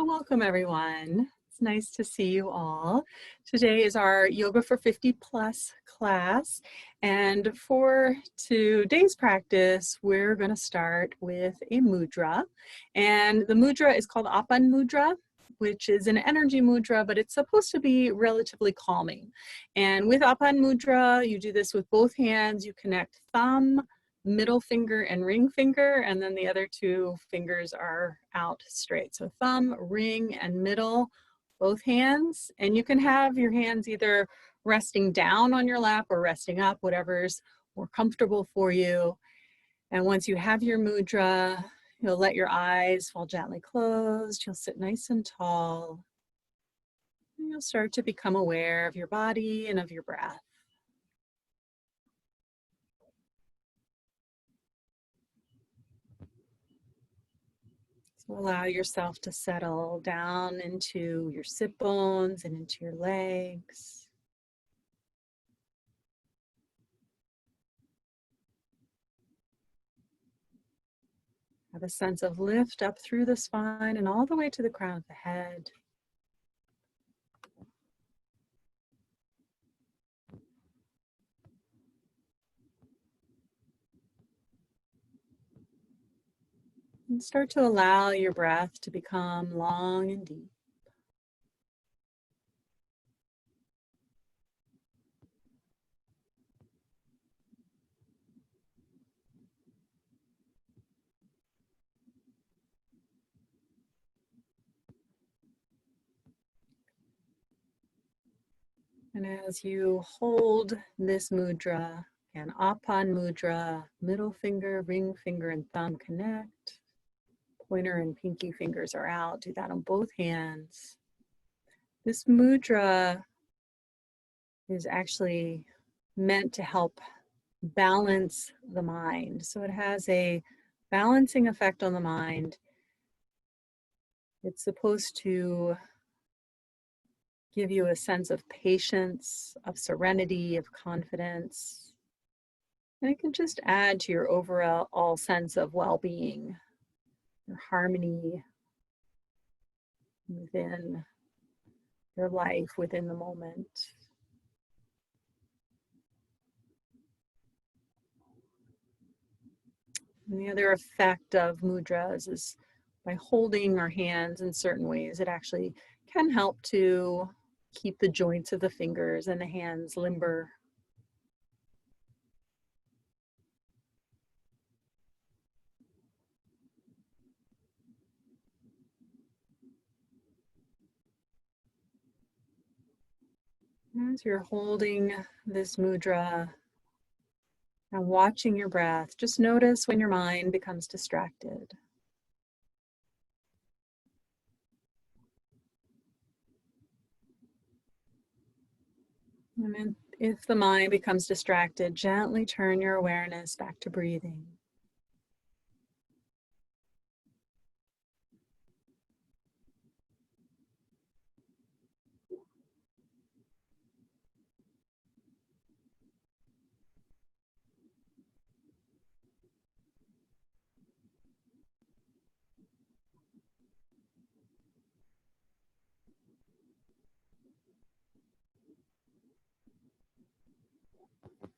So welcome everyone. It's nice to see you all. Today is our Yoga for 50 Plus class. And for today's practice, we're going to start with a mudra. And the mudra is called Apan Mudra, which is an energy mudra, but it's supposed to be relatively calming. And with Apan Mudra, you do this with both hands. You connect thumb, middle finger and ring finger, and then the other two fingers are out straight. So thumb, ring, and middle, both hands. And you can have your hands either resting down on your lap or resting up, whatever's more comfortable for you. And once you have your mudra, you'll let your eyes fall gently closed. You'll sit nice and tall. And you'll start to become aware of your body and of your breath. Allow yourself to settle down into your sit bones and into your legs. Have a sense of lift up through the spine and all the way to the crown of the head. And start to allow your breath to become long and deep. And as you hold this mudra, and Apan Mudra, middle finger, ring finger, and thumb connect. Pointer and pinky fingers are out. Do that on both hands. This mudra is actually meant to help balance the mind. So it has a balancing effect on the mind. It's supposed to give you a sense of patience, of serenity, of confidence. And it can just add to your overall sense of well-being, your harmony within your life, within the moment. And the other effect of mudras is by holding our hands in certain ways, it actually can help to keep the joints of the fingers and the hands limber. As you're holding this mudra and watching your breath, just notice when your mind becomes distracted. And then if the mind becomes distracted, gently turn your awareness back to breathing.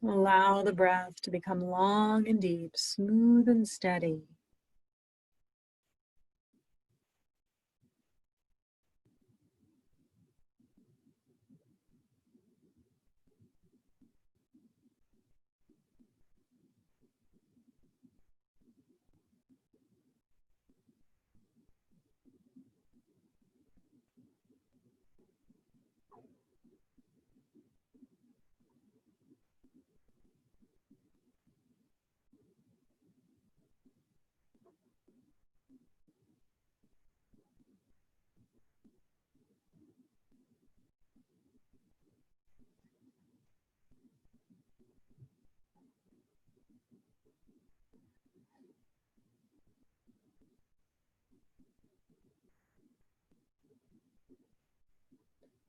Allow the breath to become long and deep, smooth and steady.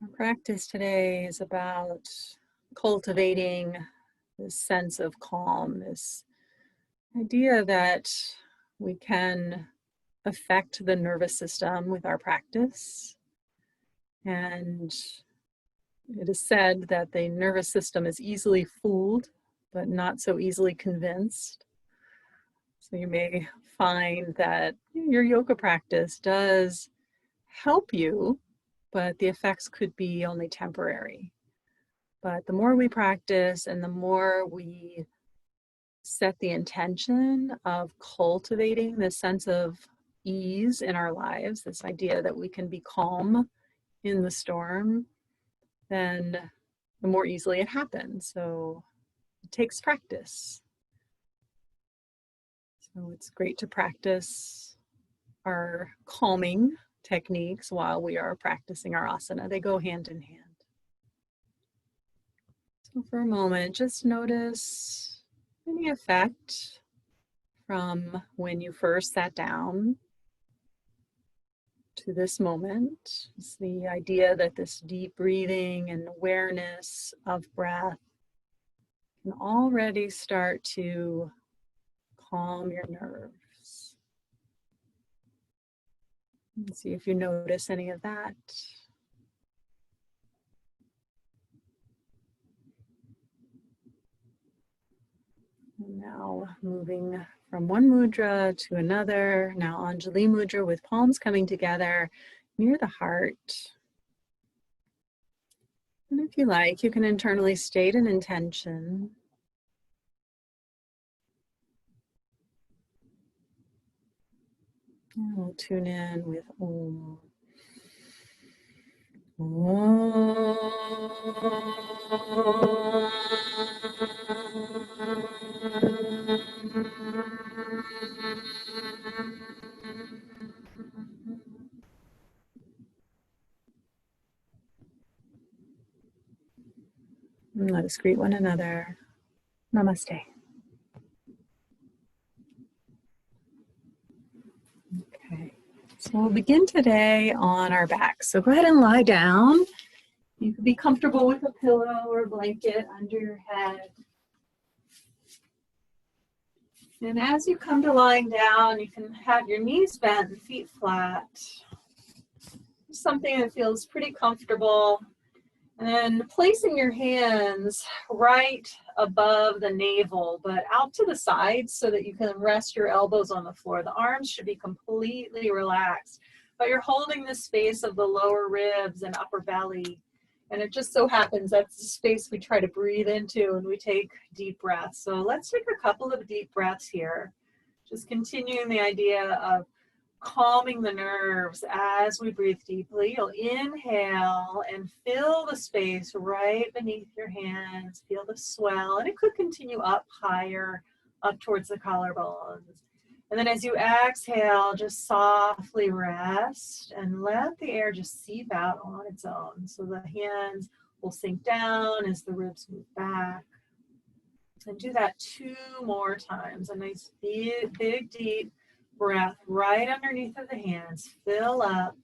Our practice today is about cultivating this sense of calm, this idea that we can affect the nervous system with our practice. And it is said that the nervous system is easily fooled, but not so easily convinced. So you may find that your yoga practice does help you, but the effects could be only temporary. But the more we practice and the more we set the intention of cultivating this sense of ease in our lives, this idea that we can be calm in the storm, then the more easily it happens. So it takes practice. So it's great to practice our calming techniques while we are practicing our asana. They go hand in hand. So for a moment, just notice any effect from when you first sat down to this moment. It's the idea that this deep breathing and awareness of breath can already start to calm your nerves. And see if you notice any of that. And now moving from one mudra to another. Now Anjali mudra with palms coming together near the heart. And if you like, you can internally state an intention. And we'll tune in with Om. And let us greet one another. Namaste. Okay, so we'll begin today on our backs. So go ahead and lie down. You could be comfortable with a pillow or blanket under your head. And as you come to lying down, you can have your knees bent and feet flat. Something that feels pretty comfortable. And then placing your hands right above the navel, but out to the sides so that you can rest your elbows on the floor. The arms should be completely relaxed, but you're holding the space of the lower ribs and upper belly. And it just so happens that's the space we try to breathe into when we take deep breaths. So let's take a couple of deep breaths here. Just continuing the idea of calming the nerves as we breathe deeply. You'll inhale and fill the space right beneath your hands. Feel the swell, and it could continue up higher, up towards the collarbones. And then as you exhale, just softly rest and let the air just seep out on its own. So the hands will sink down as the ribs move back. And do that 2 more times. A nice big deep breath right underneath of the hands. Fill up.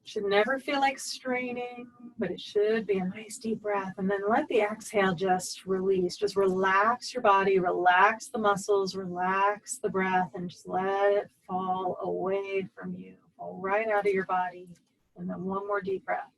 Should never feel like straining, but it should be a nice deep breath. And then let the exhale just release. Just relax your body, relax the muscles, relax the breath, and just let it fall away from you. Fall right out of your body. And then one more deep breath.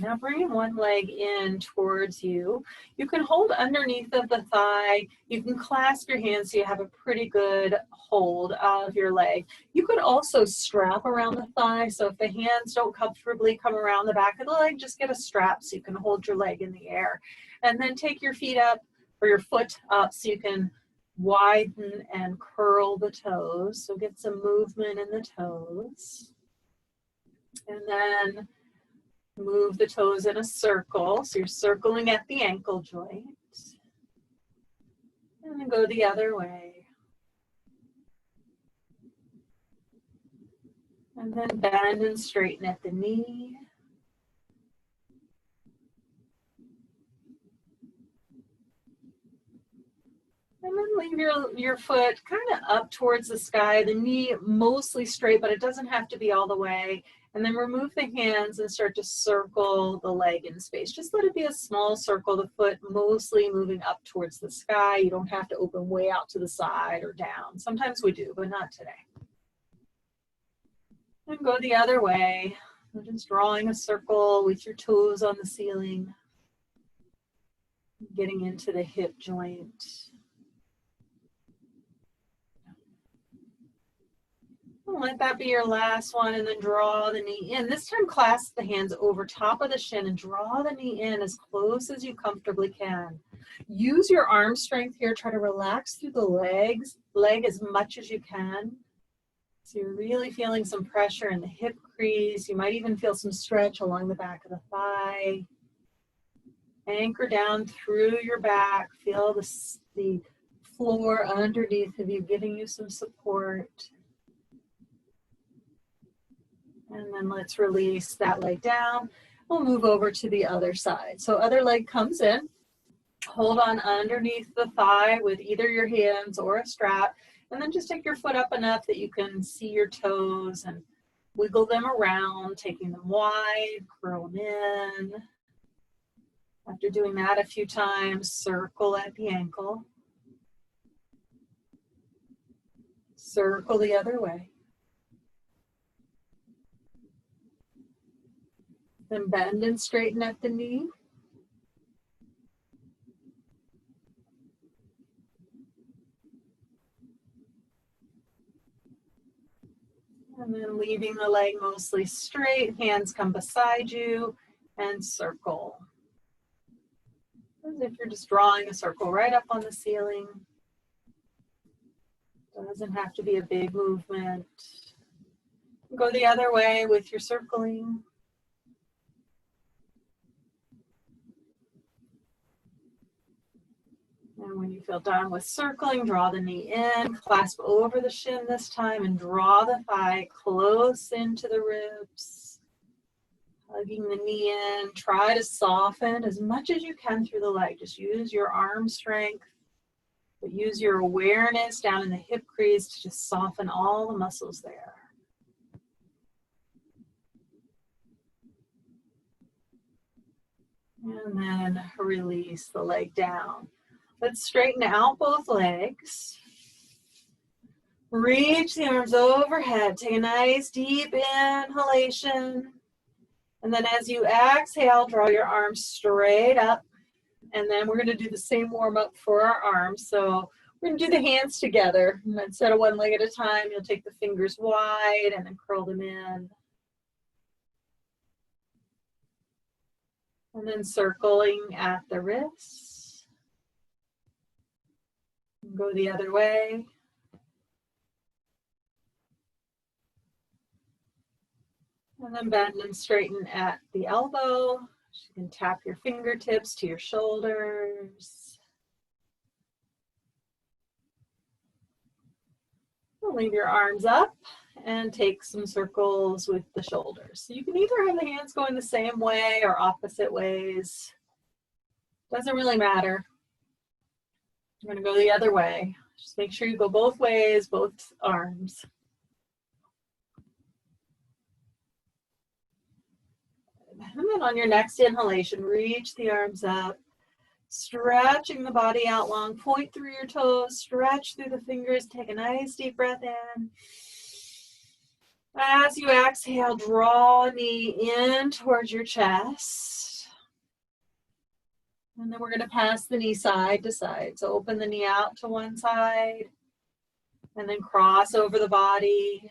Now bring one leg in towards you. You can hold underneath of the thigh. You can clasp your hands so you have a pretty good hold of your leg. You could also strap around the thigh. So if the hands don't comfortably come around the back of the leg, just get a strap so you can hold your leg in the air. And then take your feet up or your foot up so you can widen and curl the toes. So get some movement in the toes. And then move the toes in a circle. So you're circling at the ankle joint. And then go the other way. And then bend and straighten at the knee. And then leave your foot kind of up towards the sky, the knee mostly straight, but it doesn't have to be all the way. And then remove the hands and start to circle the leg in space. Just let it be a small circle, the foot mostly moving up towards the sky. You don't have to open way out to the side or down. Sometimes we do, but not today. And go the other way. We're just drawing a circle with your toes on the ceiling. Getting into the hip joint. Let that be your last one, and then draw the knee in. This time clasp the hands over top of the shin and draw the knee in as close as you comfortably can. Use your arm strength here. Try to relax through the leg as much as you can. So you're really feeling some pressure in the hip crease. You might even feel some stretch along the back of the thigh. Anchor down through your back. Feel the floor underneath of you giving you some support. And then let's release that leg down. We'll move over to the other side. So other leg comes in. Hold on underneath the thigh with either your hands or a strap. And then just take your foot up enough that you can see your toes and wiggle them around, taking them wide, curl them in. After doing that a few times, circle at the ankle. Circle the other way. Then bend and straighten at the knee. And then leaving the leg mostly straight, hands come beside you and circle. As if you're just drawing a circle right up on the ceiling. Doesn't have to be a big movement. Go the other way with your circling. And when you feel done with circling, draw the knee in, clasp over the shin this time, and draw the thigh close into the ribs. Hugging the knee in, try to soften as much as you can through the leg. Just use your arm strength, but use your awareness down in the hip crease to just soften all the muscles there. And then release the leg down. Let's straighten out both legs. Reach the arms overhead. Take a nice deep inhalation. And then as you exhale, draw your arms straight up. And then we're going to do the same warm up for our arms. So we're going to do the hands together. And instead of one leg at a time, you'll take the fingers wide and then curl them in. And then circling at the wrists. Go the other way. And then bend and straighten at the elbow. You can tap your fingertips to your shoulders. Leave your arms up and take some circles with the shoulders. So you can either have the hands going the same way or opposite ways. Doesn't really matter. You're going to go the other way. Just make sure you go both ways, both arms. And then on your next inhalation, reach the arms up, stretching the body out long. Point through your toes, stretch through the fingers. Take a nice deep breath in. As you exhale, draw a knee in towards your chest. And then we're going to pass the knee side to side. So open the knee out to one side and then cross over the body.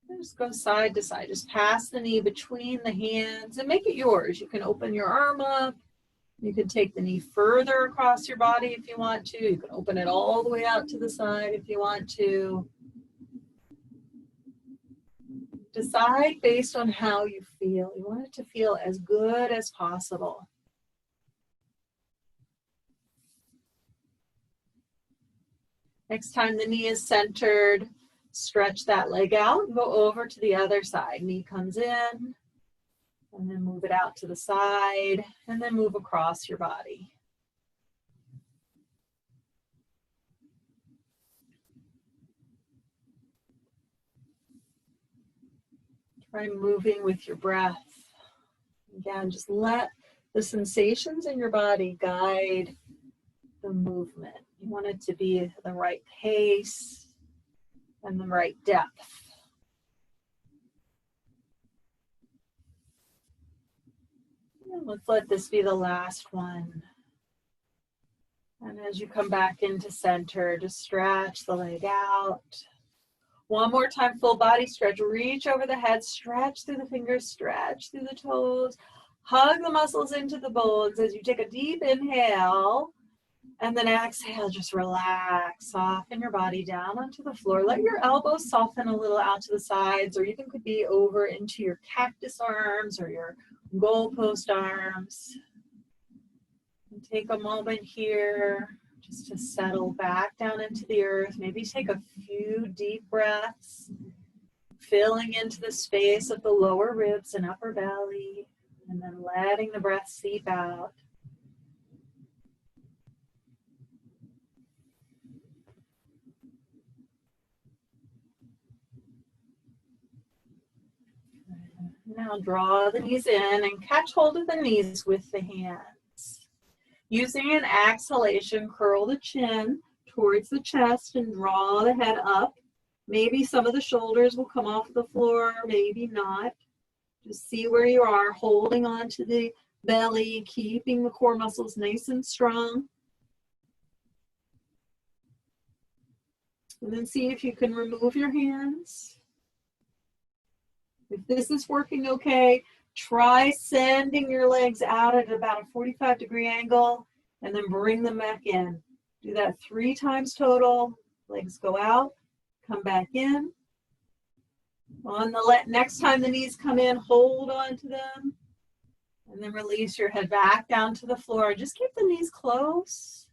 And just go side to side. Just pass the knee between the hands and make it yours. You can open your arm up. You can take the knee further across your body if you want to. You can open it all the way out to the side if you want to. Decide based on how you feel. You want it to feel as good as possible. Next time the knee is centered, stretch that leg out and go over to the other side. Knee comes in, and then move it out to the side, and then move across your body. Try moving with your breath. Again, just let the sensations in your body guide the movement. You want it to be the right pace and the right depth. And let's let this be the last one. And as you come back into center, just stretch the leg out. One more time, full body stretch. Reach over the head, stretch through the fingers, stretch through the toes. Hug the muscles into the bones as you take a deep inhale. And then exhale, just relax, soften your body down onto the floor. Let your elbows soften a little out to the sides, or even could be over into your cactus arms or your goalpost arms. And take a moment here just to settle back down into the earth. Maybe take a few deep breaths, filling into the space of the lower ribs and upper belly, and then letting the breath seep out. Now draw the knees in and catch hold of the knees with the hands. Using an exhalation, curl the chin towards the chest and draw the head up. Maybe some of the shoulders will come off the floor, maybe not. Just see where you are, holding on to the belly, keeping the core muscles nice and strong. And then see if you can remove your hands. If this is working okay, try sending your legs out at about a 45-degree angle and then bring them back in. Do that 3 times total. Legs go out, come back in. On the next time the knees come in, hold on to them. And then release your head back down to the floor. Just keep the knees close.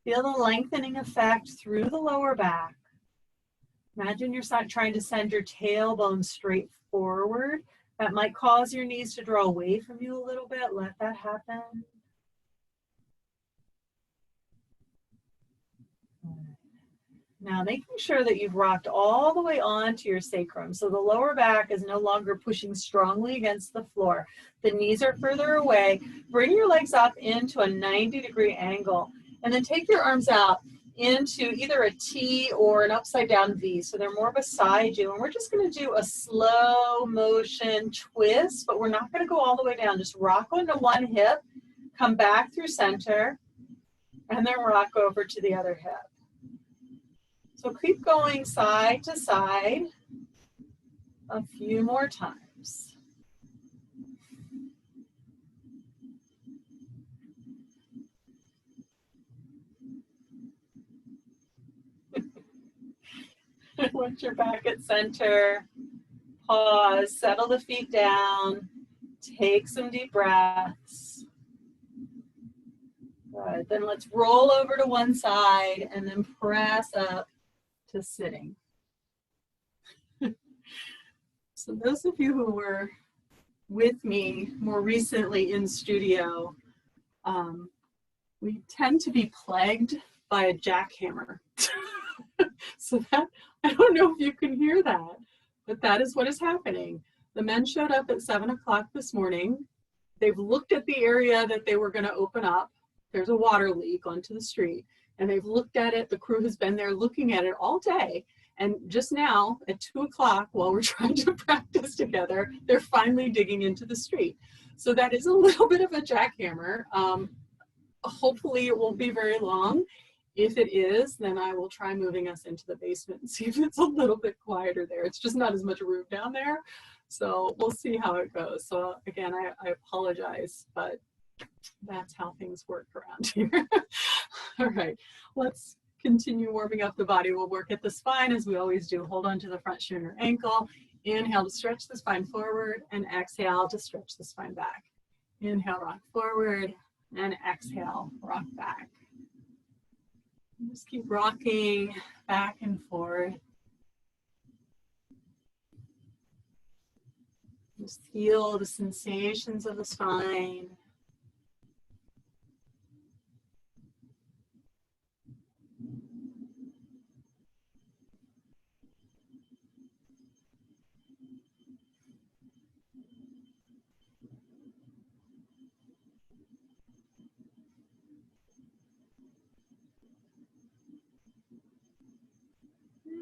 Feel the lengthening effect through the lower back. Imagine you're trying to send your tailbone straight forward. That might cause your knees to draw away from you a little bit. Let that happen. Now making sure that you've rocked all the way onto your sacrum. So the lower back is no longer pushing strongly against the floor. The knees are further away. Bring your legs up into a 90-degree angle. And then take your arms out into either a T or an upside down V. So they're more beside you. And we're just going to do a slow motion twist, but we're not going to go all the way down. Just rock onto one hip, come back through center, and then rock over to the other hip. So keep going side to side a few more times. Once you're back at center, pause, settle the feet down, take some deep breaths. Good. Then let's roll over to one side and then press up to sitting. So those of you who were with me more recently in studio, we tend to be plagued by a jackhammer. So that, I don't know if you can hear that, but that is what is happening. The men showed up at 7 o'clock this morning. They've looked at the area that they were going to open up. There's a water leak onto the street, and they've looked at it. The crew has been there looking at it all day. And just now at 2 o'clock, while we're trying to practice together, they're finally digging into the street. So that is a little bit of a jackhammer. Hopefully it won't be very long. If it is, then I will try moving us into the basement and see if it's a little bit quieter there. It's just not as much room down there. So we'll see how it goes. So again, I apologize, but that's how things work around here. All right, let's continue warming up the body. We'll work at the spine as we always do. Hold on to the front shin or ankle. Inhale to stretch the spine forward, and exhale to stretch the spine back. Inhale, rock forward, and exhale, rock back. Just keep rocking back and forth. Just feel the sensations of the spine.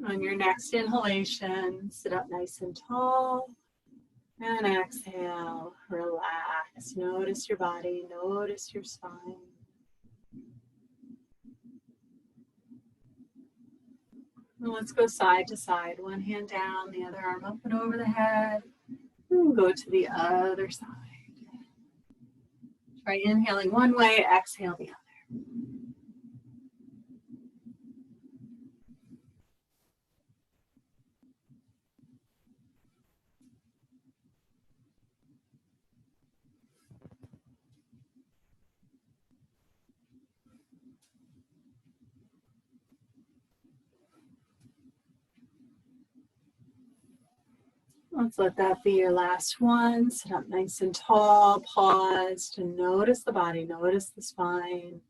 On your next inhalation, sit up nice and tall. And exhale, relax. Notice your body, notice your spine. And let's go side to side. One hand down, the other arm up and over the head. And go to the other side. Try inhaling one way, exhale the other. Let's let that be your last one. Sit up nice and tall. Pause to notice the body, notice the spine.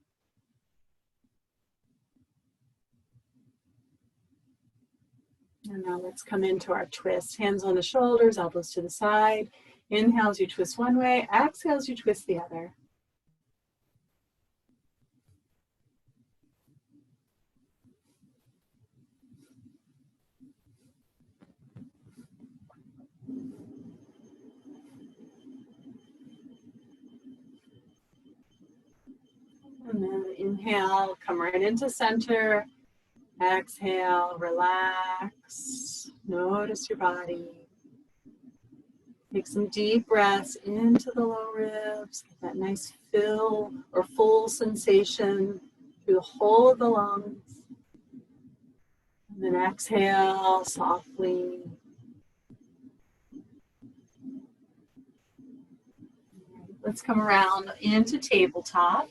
And now let's come into our twist. Hands on the shoulders, elbows to the side. Inhales, you twist one way. Exhales, you twist the other. And then inhale, come right into center. Exhale, relax. Notice your body. Take some deep breaths into the low ribs. Get that nice fill or full sensation through the whole of the lungs. And then exhale softly. Let's come around into tabletop.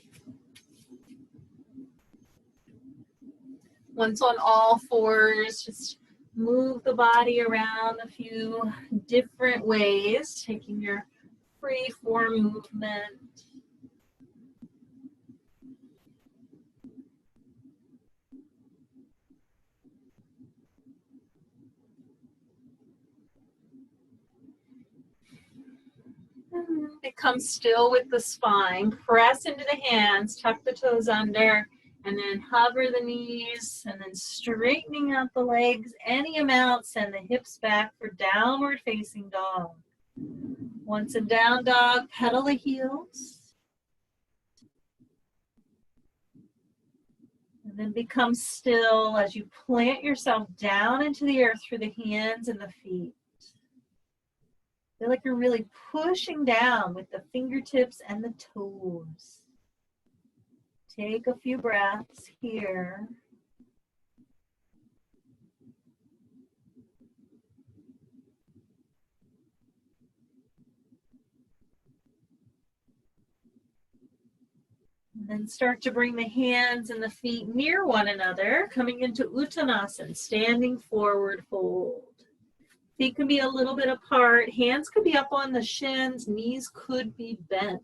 Once on all fours, just move the body around a few different ways, taking your free form movement. Become still with the spine. Press into the hands, tuck the toes under, and then hover the knees, and then straightening out the legs any amount. Send the hips back for downward facing dog. Once in down dog, pedal the heels. And then become still as you plant yourself down into the earth through the hands and the feet. Feel like you're really pushing down with the fingertips and the toes. Take a few breaths here. And then start to bring the hands and the feet near one another, coming into Uttanasana, standing forward fold. Feet can be a little bit apart. Hands could be up on the shins. Knees could be bent.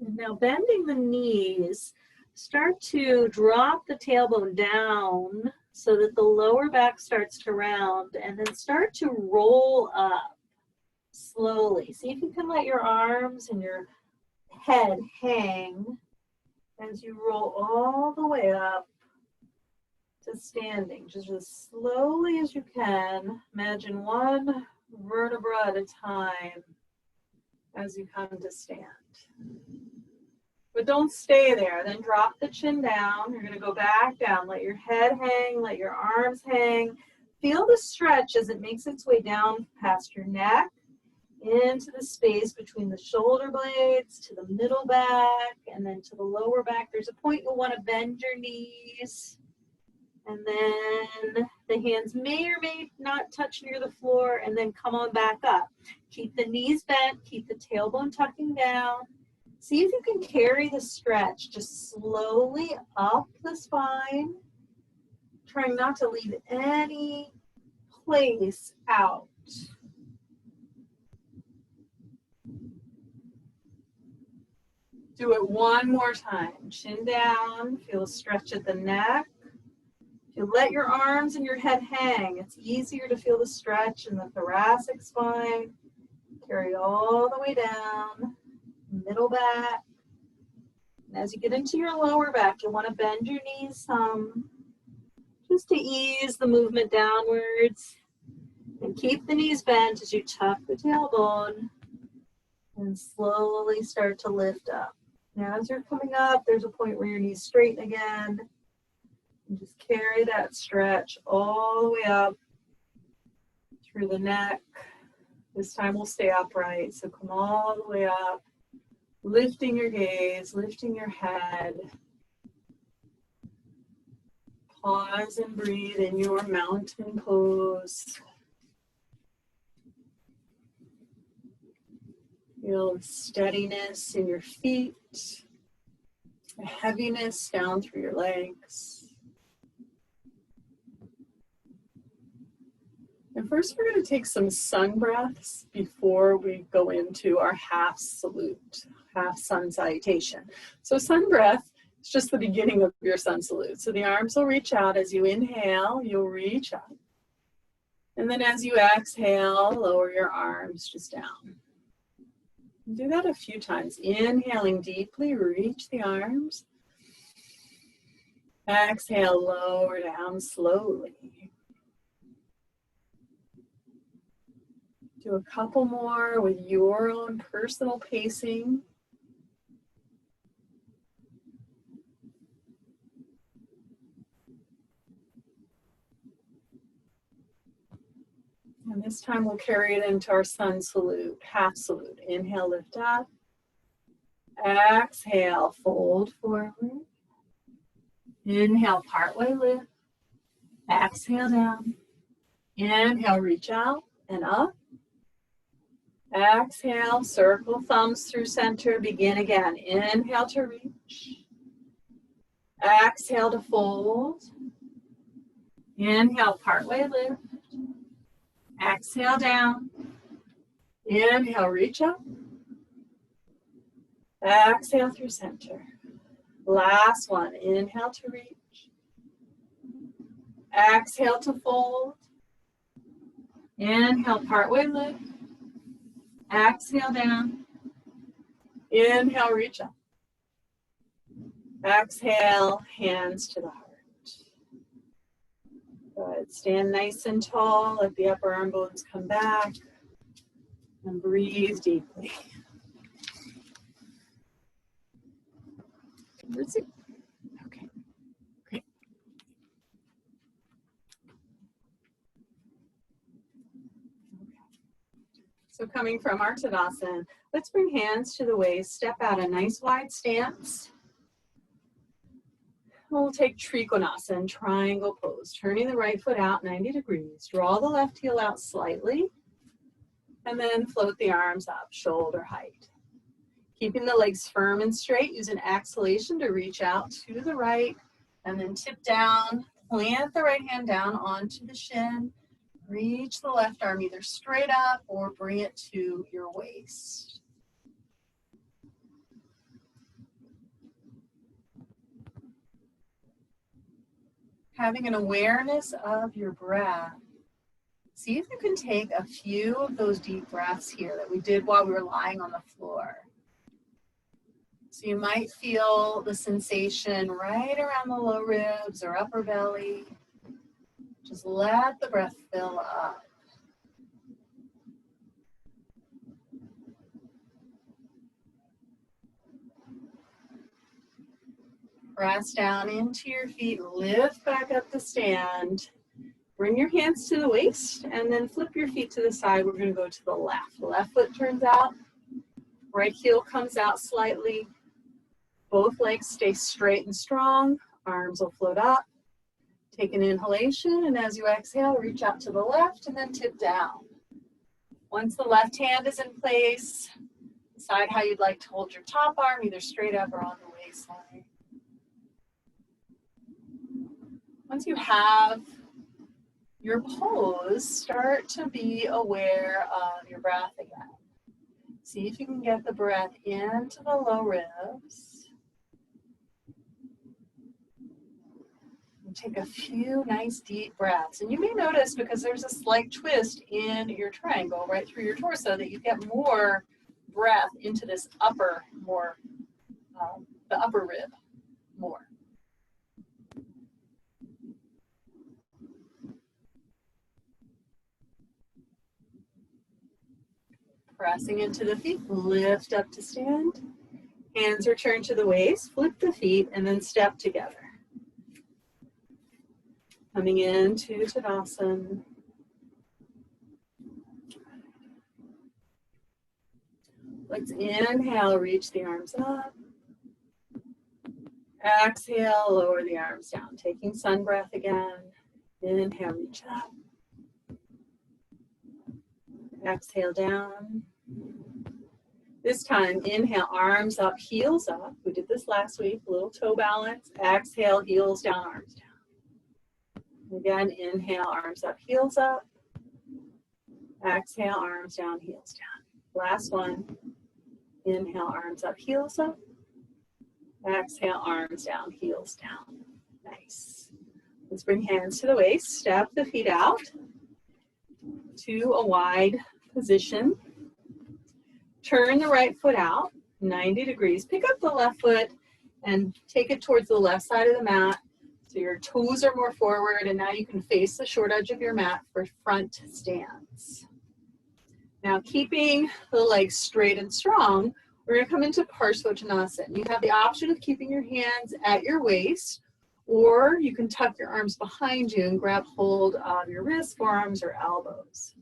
And now bending the knees, start to drop the tailbone down so that the lower back starts to round, and then start to roll up slowly. See if you can let your arms and your head hang as you roll all the way up to standing, just as slowly as you can. Imagine one vertebra at a time as you come to stand. But don't stay there. Then drop the chin down. You're going to go back down. Let your head hang. Let your arms hang. Feel the stretch as it makes its way down past your neck, into the space between the shoulder blades, to the middle back, and then to the lower back. There's a point you'll want to bend your knees. And then the hands may or may not touch near the floor, and then come on back up. Keep the knees bent. Keep the tailbone tucking down. See if you can carry the stretch just slowly up the spine, trying not to leave any place out. Do it one more time. Chin down, feel a stretch at the neck, If you let your arms and your head hang, it's easier to feel the stretch in the thoracic spine. Carry all the way down, middle back. And as you get into your lower back, you'll want to bend your knees some, just to ease the movement downwards. And keep the knees bent as you tuck the tailbone and slowly start to lift up. Now as you're coming up, there's a point where your knees straighten again. And just carry that stretch all the way up through the neck. This time we'll stay upright, so come all the way up, lifting your gaze, lifting your head. Pause and breathe in your mountain pose. Feel the steadiness in your feet, the heaviness down through your legs. And first we're going to take some sun breaths before we go into our half salute, half sun salutation. So sun breath is just the beginning of your sun salute. So the arms will reach out as you inhale, you'll reach up. And then as you exhale, lower your arms just down. Do that a few times. Inhaling deeply, reach the arms. Exhale, lower down slowly. Do a couple more with your own personal pacing. And this time we'll carry it into our sun salute, half salute. Inhale, lift up. Exhale, fold forward. Inhale, partway lift. Exhale down. Inhale, reach out and up. Exhale, circle thumbs through center. Begin again. Inhale to reach. Exhale to fold. Inhale, partway lift. Exhale down. Inhale, reach up. Exhale through center. Last one. Inhale to reach. Exhale to fold. Inhale, partway lift. Exhale down. Inhale, reach up. Exhale, hands to the heart. Good. Stand nice and tall. Let the upper arm bones come back. And breathe deeply. Okay. Great. So coming from our Tadasana, let's bring hands to the waist. Step out a nice wide stance. We'll take Trikonasana, triangle pose, turning the right foot out 90 degrees. Draw the left heel out slightly, and then float the arms up, shoulder height. Keeping the legs firm and straight, use an exhalation to reach out to the right, and then tip down, plant the right hand down onto the shin. Reach the left arm either straight up or bring it to your waist. Having an awareness of your breath. See if you can take a few of those deep breaths here that we did while we were lying on the floor. So you might feel the sensation right around the low ribs or upper belly. Just let the breath fill up. Press down into your feet, lift back up to stand. Bring your hands to the waist and then flip your feet to the side. We're going to go to the left. The left foot turns out, right heel comes out slightly. Both legs stay straight and strong. Arms will float up. Take an inhalation, and as you exhale, reach out to the left and then tip down. Once the left hand is in place, decide how you'd like to hold your top arm, either straight up or on the waistline. Once you have your pose, start to be aware of your breath again. See if you can get the breath into the low ribs. take a few nice deep breaths. And you may notice, because there's a slight twist in your triangle right through your torso, that you get more breath into this upper, the upper rib more. Pressing into the feet, lift up to stand. Hands return to the waist, flip the feet, and then step together. Coming into Tadasana. Let's inhale, reach the arms up. Exhale, lower the arms down. Taking sun breath again. Inhale, reach up. Exhale down. This time, inhale, arms up, heels up. We did this last week, little toe balance. Exhale, heels down, arms down. Again, inhale, arms up, heels up. Exhale, arms down, heels down. Last one. Inhale, arms up, heels up. Exhale, arms down, heels down. Nice. Let's bring hands to the waist. Step the feet out to a wide position. Turn the right foot out 90 degrees. Pick up the left foot and take it towards the left side of the mat so your toes are more forward, and now you can face the short edge of your mat for front stance. Now, keeping the legs straight and strong, we're going to come into Parsvottanasana. You have the option of keeping your hands at your waist, or you can tuck your arms behind you and grab hold of your wrists, forearms, or elbows.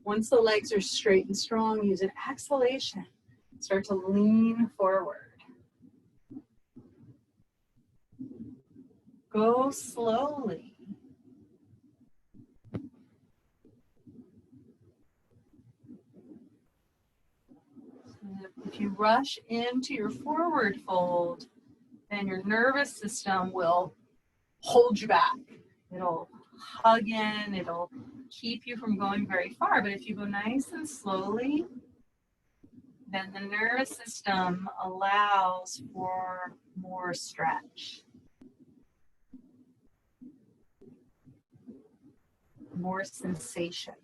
Once the legs are straight and strong, use an exhalation. Start to lean forward. Go slowly. If you rush into your forward fold, then your nervous system will hold you back. It'll hug in, it'll keep you from going very far. But if you go nice and slowly, then the nervous system allows for more stretch, more sensation.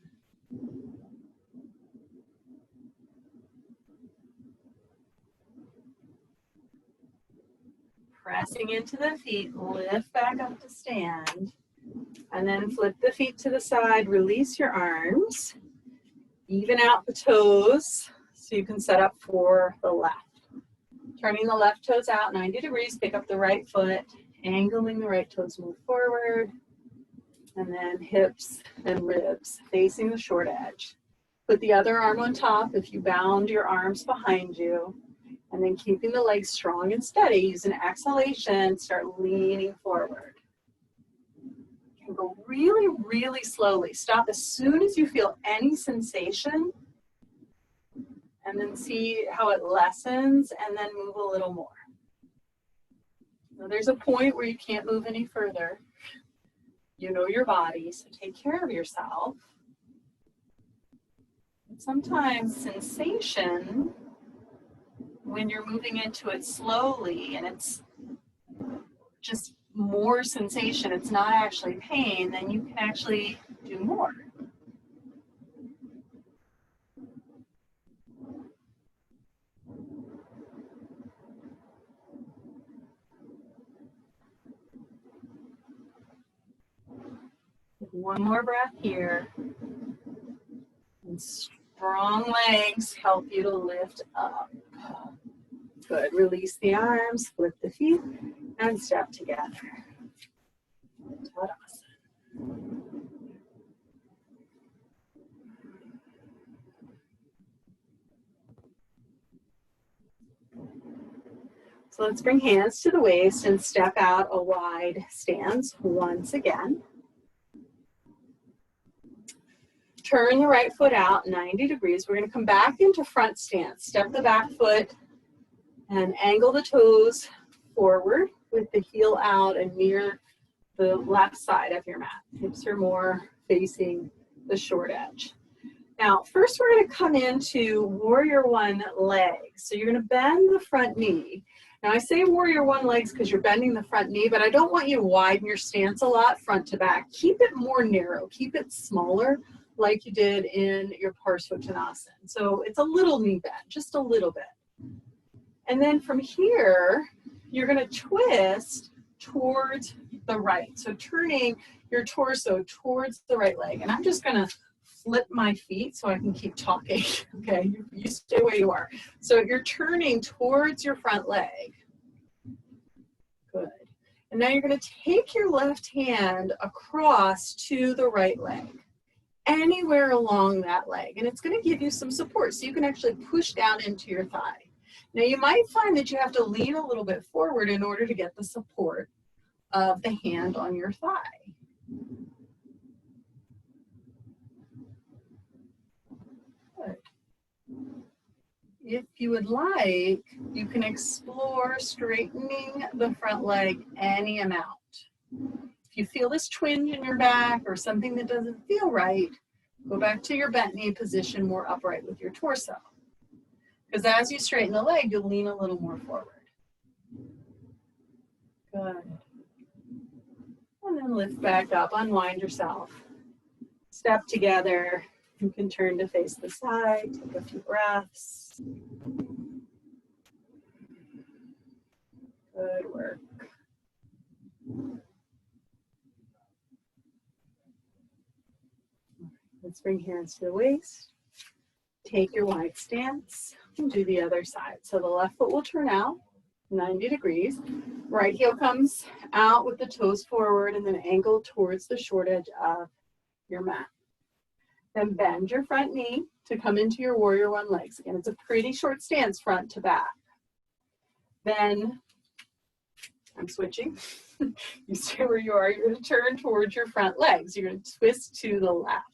Pressing into the feet, lift back up to stand, and then flip the feet to the side, release your arms, even out the toes so you can set up for the left. Turning the left toes out 90 degrees, pick up the right foot, angling the right toes, move forward, and then hips and ribs facing the short edge. Put the other arm on top if you bound your arms behind you. And then keeping the legs strong and steady, use an exhalation, start leaning forward. You can go really, really slowly. Stop as soon as you feel any sensation, and then see how it lessens, and then move a little more. Now, there's a point where you can't move any further. You know your body, so take care of yourself. And sometimes sensation, when you're moving into it slowly and it's just more sensation, it's not actually pain, then you can actually do more. One more breath here. And strong legs help you to lift up. Good. Release the arms, flip the feet, and step together. Tadasana. So let's bring hands to the waist and step out a wide stance once again. Turn the right foot out 90 degrees. We're going to come back into front stance. Step the back foot and angle the toes forward with the heel out and near the left side of your mat. Hips are more facing the short edge. Now, first we're going to come into warrior one legs. So you're going to bend the front knee Now I say warrior one legs because you're bending the front knee, but I don't want you to widen your stance a lot front to back. Keep it more narrow, keep it smaller like you did in your Parsvottanasana. So it's a little knee bend, just a little bit. And then from here, you're gonna twist towards the right. So turning your torso towards the right leg. And I'm just gonna flip my feet so I can keep talking, okay? You stay where you are. So you're turning towards your front leg. Good. And now you're gonna take your left hand across to the right leg, anywhere along that leg. And it's gonna give you some support so you can actually push down into your thigh. Now you might find that you have to lean a little bit forward in order to get the support of the hand on your thigh. Good. If you would like, you can explore straightening the front leg any amount. If you feel this twinge in your back or something that doesn't feel right, go back to your bent knee position more upright with your torso. Because as you straighten the leg, you'll lean a little more forward. Good. And then lift back up, unwind yourself. Step together. You can turn to face the side, take a few breaths. Good work. Let's bring hands to the waist. Take your wide stance and do the other side. So the left foot will turn out 90 degrees. Right heel comes out with the toes forward and then angle towards the short edge of your mat. Then bend your front knee to come into your warrior one legs. Again, it's a pretty short stance front to back. Then, I'm switching. You stay where you are. You're going to turn towards your front legs. You're going to twist to the left.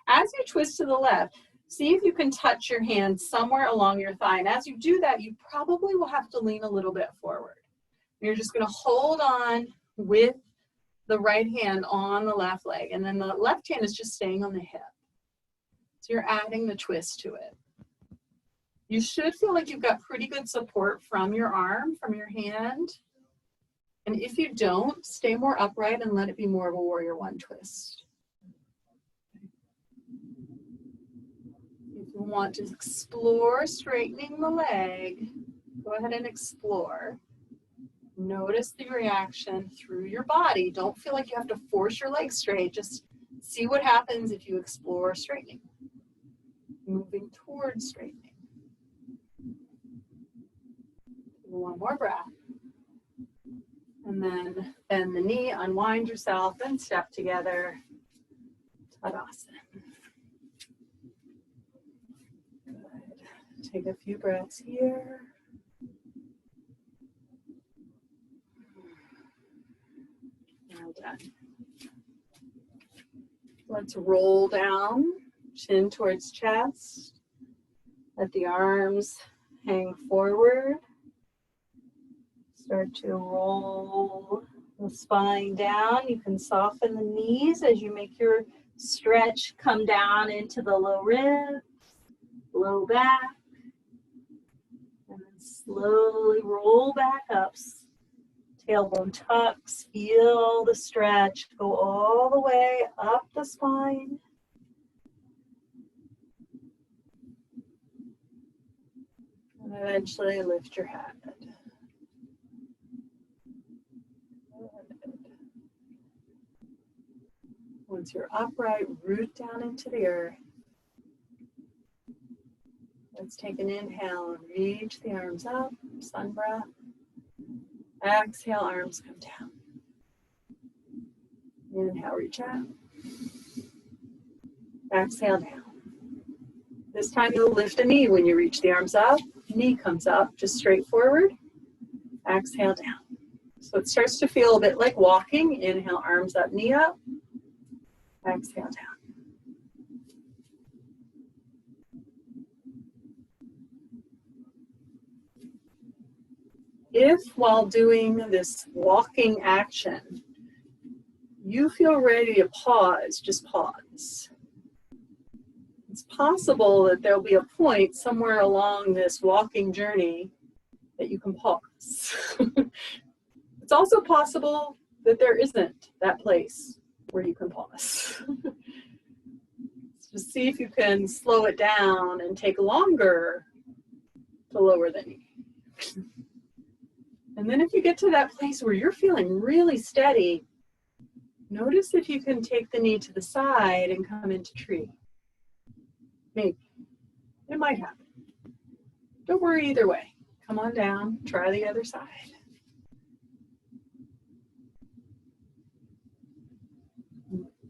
As you twist to the left, see if you can touch your hand somewhere along your thigh. And as you do that, you probably will have to lean a little bit forward. You're just going to hold on with the right hand on the left leg, and then the left hand is just staying on the hip. So you're adding the twist to it. You should feel like you've got pretty good support from your arm, from your hand. And if you don't, stay more upright and let it be more of a warrior one twist. If you want to explore straightening the leg, go ahead and explore. Notice the reaction through your body. Don't feel like you have to force your legs straight. Just see what happens if you explore straightening. Moving towards straightening. One more breath. And then bend the knee, unwind yourself, and step together. Tadasana. Good. Take a few breaths here. Well done. Let's roll down, chin towards chest. Let the arms hang forward. Start to roll the spine down. You can soften the knees as you make your stretch come down into the low ribs, low back, and then slowly roll back up. Tailbone tucks, feel the stretch, go all the way up the spine. And eventually lift your head. Once you're upright, root down into the earth. Let's take an inhale and reach the arms up, sun breath. Exhale, arms come down. Inhale, reach out. Exhale, down. This time you'll lift a knee when you reach the arms up. Knee comes up, just straight forward. Exhale, down. So it starts to feel a bit like walking. Inhale, arms up, knee up. Exhale, down. If while doing this walking action, you feel ready to pause, just pause. It's possible that there'll be a point somewhere along this walking journey that you can pause. It's also possible that there isn't that place where you can pause. Just see if you can slow it down and take longer to lower the knee. And then if you get to that place where you're feeling really steady, notice if you can take the knee to the side and come into tree. Maybe. It might happen. Don't worry either way. Come on down, try the other side.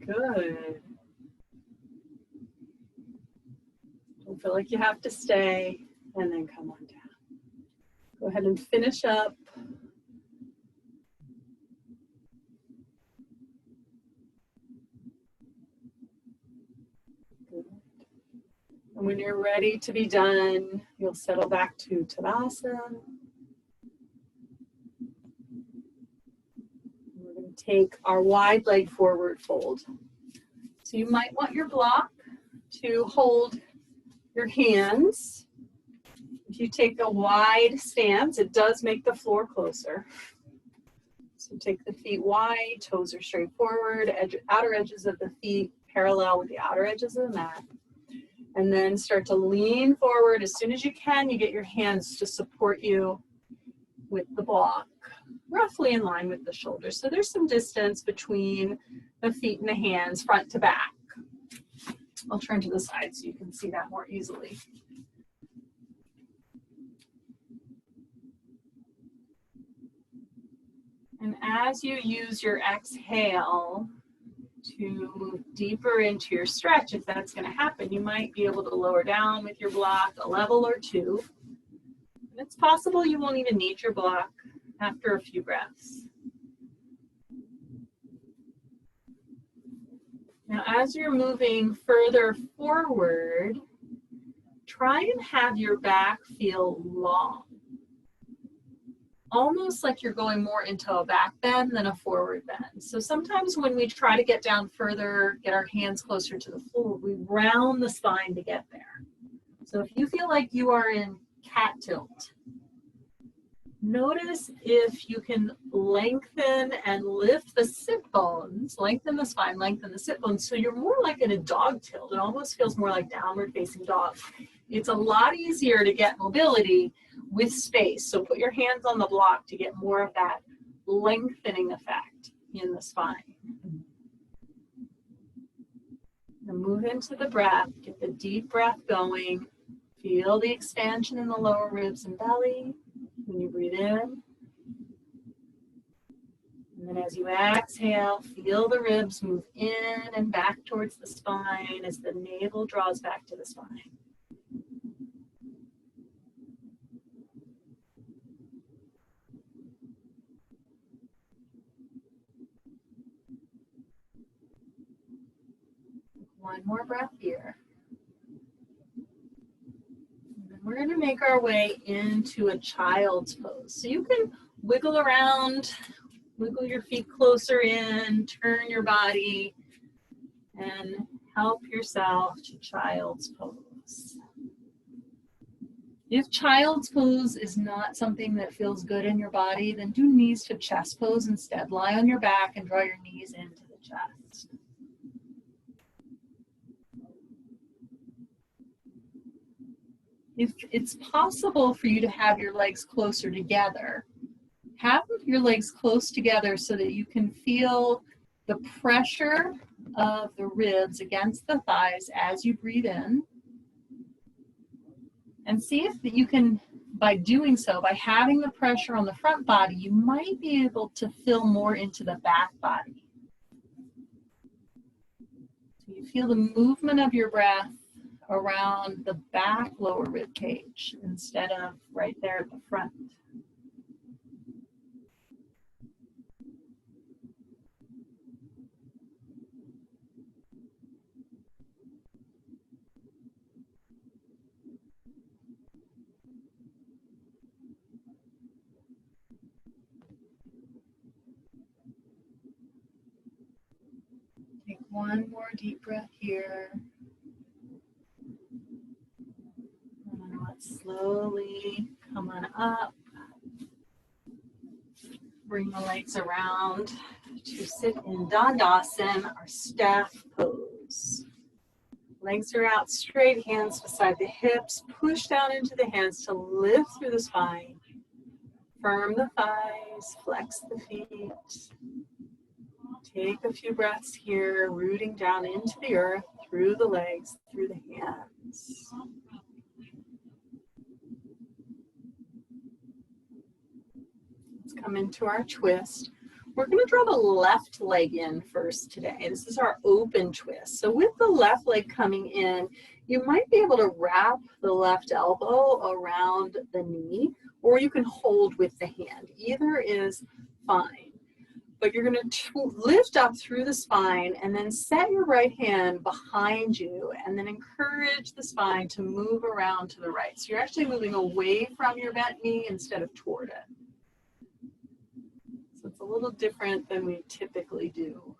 Good. Don't feel like you have to stay, and then come on down. Go ahead and finish up. Good. And when you're ready to be done, you'll settle back to Tadasana. We're going to take our wide leg forward fold. So you might want your block to hold your hands. If you take a wide stance, it does make the floor closer. So take the feet wide, toes are straight forward, outer edges of the feet parallel with the outer edges of the mat. And then start to lean forward. As soon as you can, you get your hands to support you with the block, roughly in line with the shoulders. So there's some distance between the feet and the hands, front to back. I'll turn to the side so you can see that more easily. And as you use your exhale to move deeper into your stretch, if that's going to happen, you might be able to lower down with your block a level or two. And it's possible you won't even need your block after a few breaths. Now, as you're moving further forward, try and have your back feel long. Almost like you're going more into a back bend than a forward bend. So sometimes when we try to get down further, get our hands closer to the floor, we round the spine to get there. So if you feel like you are in cat tilt, notice if you can lengthen and lift the sit bones, lengthen the spine, lengthen the sit bones, so you're more like in a dog tilt. It almost feels more like downward facing dog. It's a lot easier to get mobility with space. So put your hands on the block to get more of that lengthening effect in the spine. Now move into the breath, get the deep breath going. Feel the expansion in the lower ribs and belly when you breathe in. And then as you exhale, feel the ribs move in and back towards the spine as the navel draws back to the spine. One more breath here. And then we're going to make our way into a child's pose. So you can wiggle around, wiggle your feet closer in, turn your body, and help yourself to child's pose. If child's pose is not something that feels good in your body, then do knees to chest pose instead. Lie on your back and draw your knees into the chest. If it's possible for you to have your legs closer together, have your legs close together so that you can feel the pressure of the ribs against the thighs as you breathe in. And see if you can, by doing so, by having the pressure on the front body, you might be able to fill more into the back body. So you feel the movement of your breath around the back lower rib cage instead of right there at the front. Take one more deep breath here. Slowly come on up. Bring the legs around to sit in Dandasana, our staff pose. Legs are out straight, hands beside the hips. Push down into the hands to lift through the spine. Firm the thighs, flex the feet. Take a few breaths here, rooting down into the earth, through the legs, through the hands. Let's come into our twist. We're going to draw the left leg in first today. This is our open twist. So with the left leg coming in, you might be able to wrap the left elbow around the knee, or you can hold with the hand. Either is fine. But you're going to lift up through the spine and then set your right hand behind you and then encourage the spine to move around to the right. So you're actually moving away from your bent knee instead of toward it. So it's a little different than we typically do.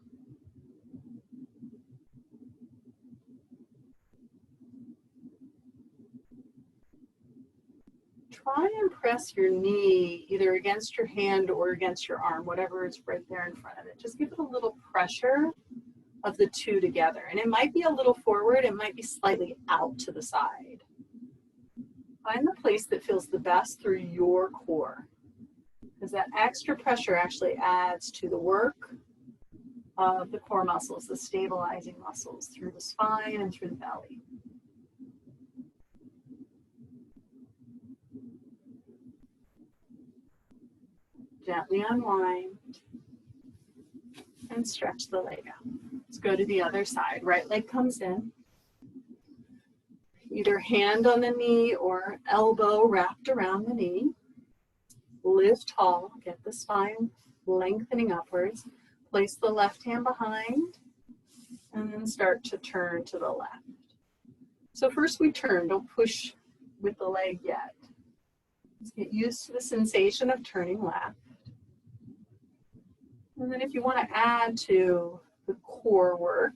Try and press your knee either against your hand or against your arm, whatever is right there in front of it. Just give it a little pressure of the two together. And it might be a little forward, it might be slightly out to the side. Find the place that feels the best through your core, because that extra pressure actually adds to the work of the core muscles, the stabilizing muscles through the spine and through the belly. Gently unwind and stretch the leg out. Let's go to the other side. Right leg comes in. Either hand on the knee or elbow wrapped around the knee. Lift tall, get the spine lengthening upwards. Place the left hand behind and then start to turn to the left. So first we turn, don't push with the leg yet. Let's get used to the sensation of turning left. And then if you want to add to the core work,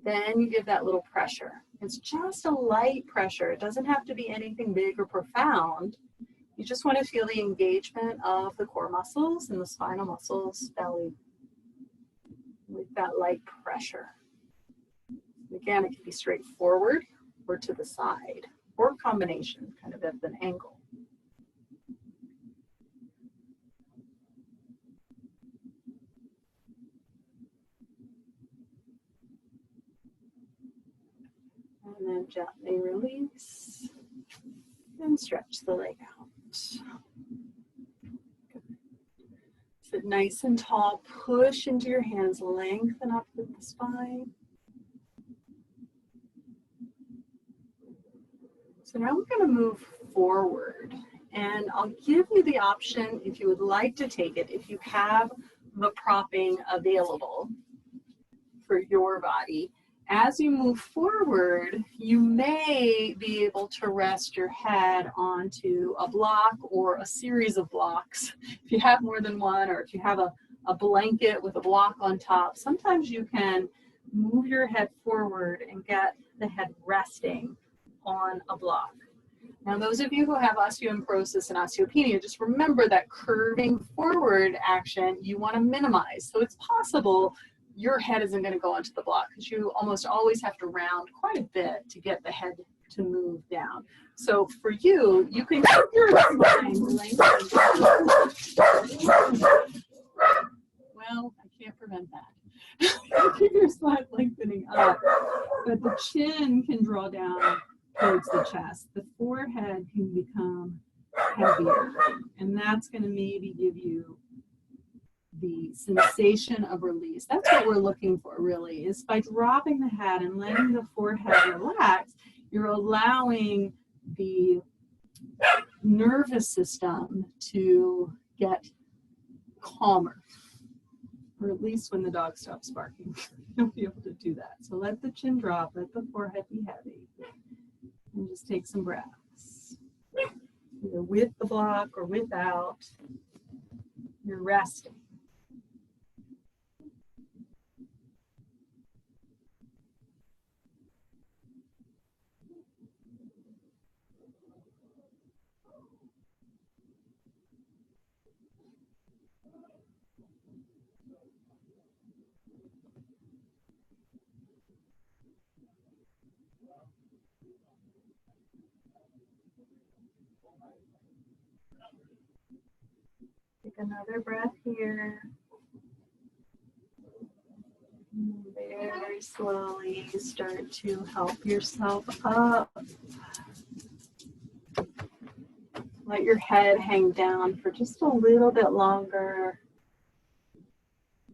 then you give that little pressure. It's just a light pressure. It doesn't have to be anything big or profound. You just want to feel the engagement of the core muscles and the spinal muscles, belly, with that light pressure. Again, it can be straight forward or to the side, or a combination, kind of at an angle. And then gently release and stretch the leg out. Sit nice and tall, push into your hands, lengthen up with the spine. So now we're going to move forward, and I'll give you the option if you would like to take it, if you have the propping available for your body. As you move forward, you may be able to rest your head onto a block or a series of blocks. If you have more than one, or if you have a blanket with a block on top, sometimes you can move your head forward and get the head resting on a block. Now, those of you who have osteoporosis and osteopenia, just remember that curving forward action you want to minimize. So it's possible your head isn't going to go onto the block, because you almost always have to round quite a bit to get the head to move down. So for you, you can keep your spine lengthened. Well, I can't prevent that. Keep your spine lengthening up, but the chin can draw down towards the chest. The forehead can become heavier, and that's going to maybe give you the sensation of release. That's what we're looking for, really, is by dropping the head and letting the forehead relax, you're allowing the nervous system to get calmer, or at least when the dog stops barking, you'll be able to do that. So let the chin drop, let the forehead be heavy, and just take some breaths. Either with the block or without, you're resting. Take another breath here. Very slowly start to help yourself up. Let your head hang down for just a little bit longer.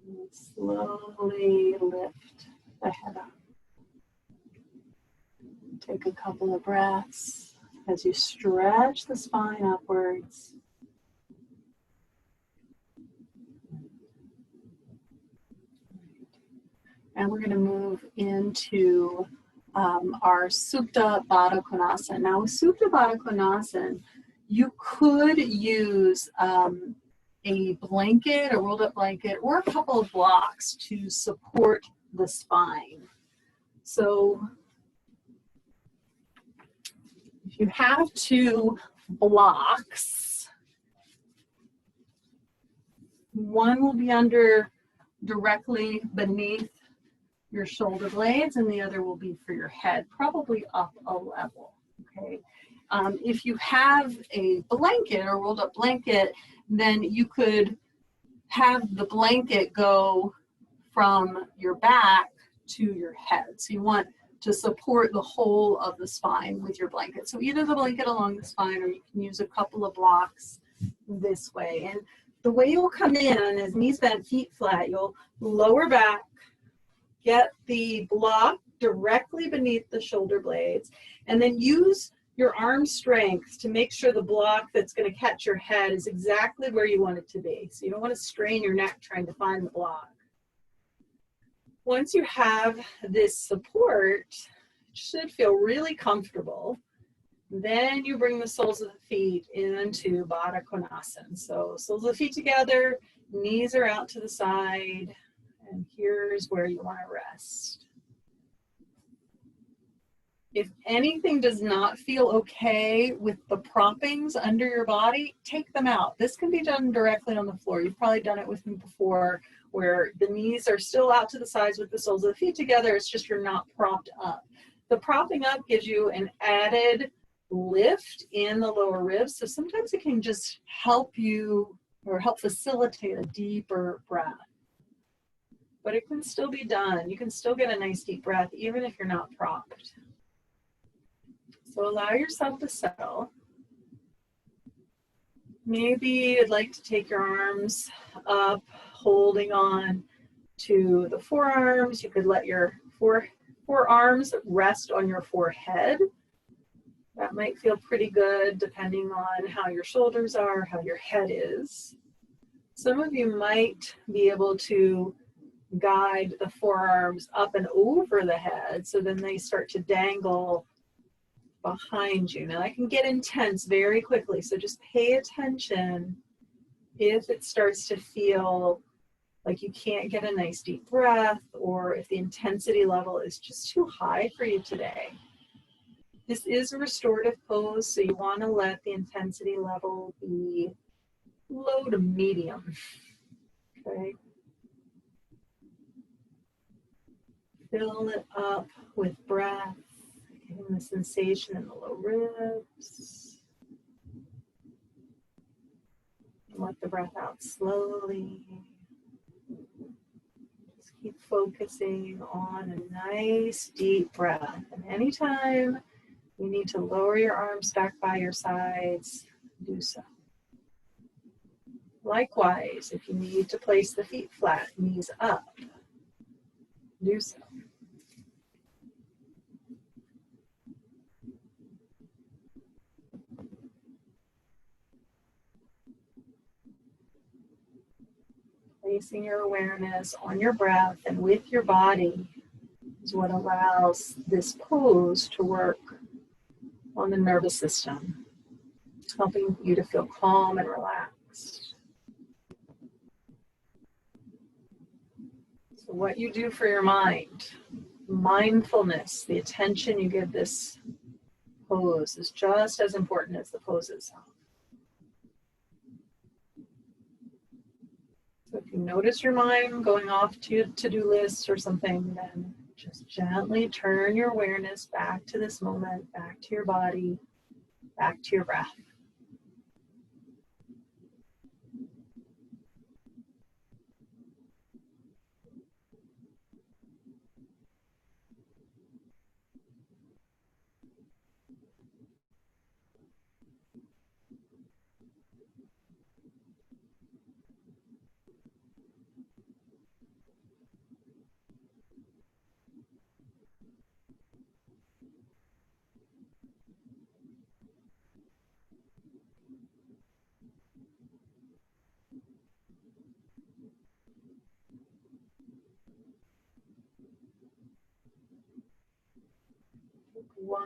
And slowly lift the head up. Take a couple of breaths as you stretch the spine upwards. And we're going to move into our Supta Baddha Konasana. Now with Supta Baddha Konasana, you could use a blanket, a rolled up blanket, or a couple of blocks to support the spine. So if you have two blocks, one will be directly beneath your shoulder blades and the other will be for your head, probably up a level, okay? If you have a blanket or rolled up blanket, then you could have the blanket go from your back to your head. So you want to support the whole of the spine with your blanket. So either the blanket along the spine or you can use a couple of blocks this way. And the way you'll come in is knees bent, feet flat. You'll lower back, get the block directly beneath the shoulder blades, and then use your arm strength to make sure the block that's going to catch your head is exactly where you want it to be. So you don't want to strain your neck trying to find the block. Once you have this support, it should feel really comfortable. Then you bring the soles of the feet into Baddha Konasana. So soles of the feet together, knees are out to the side, and here's where you want to rest. If anything does not feel okay with the proppings under your body, take them out. This can be done directly on the floor. You've probably done it with me before, where the knees are still out to the sides with the soles of the feet together. It's just you're not propped up. The propping up gives you an added lift in the lower ribs. So sometimes it can just help you or help facilitate a deeper breath. But it can still be done. You can still get a nice deep breath even if you're not propped. So allow yourself to settle. Maybe you'd like to take your arms up, holding on to the forearms. You could let your forearms rest on your forehead. That might feel pretty good depending on how your shoulders are, how your head is. Some of you might be able to guide the forearms up and over the head so then they start to dangle behind you. Now that can get intense very quickly, so just pay attention if it starts to feel like you can't get a nice deep breath or if the intensity level is just too high for you today. This is a restorative pose, so you want to let the intensity level be low to medium. Okay. Fill it up with breath, getting the sensation in the low ribs. And let the breath out slowly. Just keep focusing on a nice deep breath. And anytime you need to lower your arms back by your sides, do so. Likewise, if you need to place the feet flat, knees up, do so. Placing your awareness on your breath and with your body is what allows this pose to work on the nervous system, helping you to feel calm and relaxed. So what you do for your mind, mindfulness, the attention you give this pose is just as important as the pose itself. So if you notice your mind going off to to-do lists or something, then just gently turn your awareness back to this moment, back to your body, back to your breath.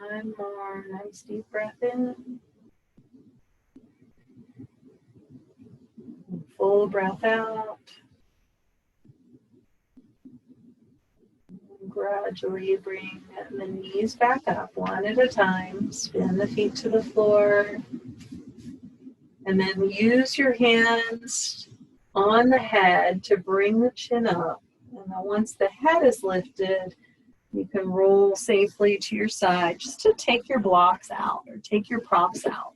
One more nice deep breath in. Full breath out. Gradually bring the knees back up one at a time. Spin the feet to the floor. And then use your hands on the head to bring the chin up. And then once the head is lifted, you can roll safely to your side just to take your blocks out or take your props out.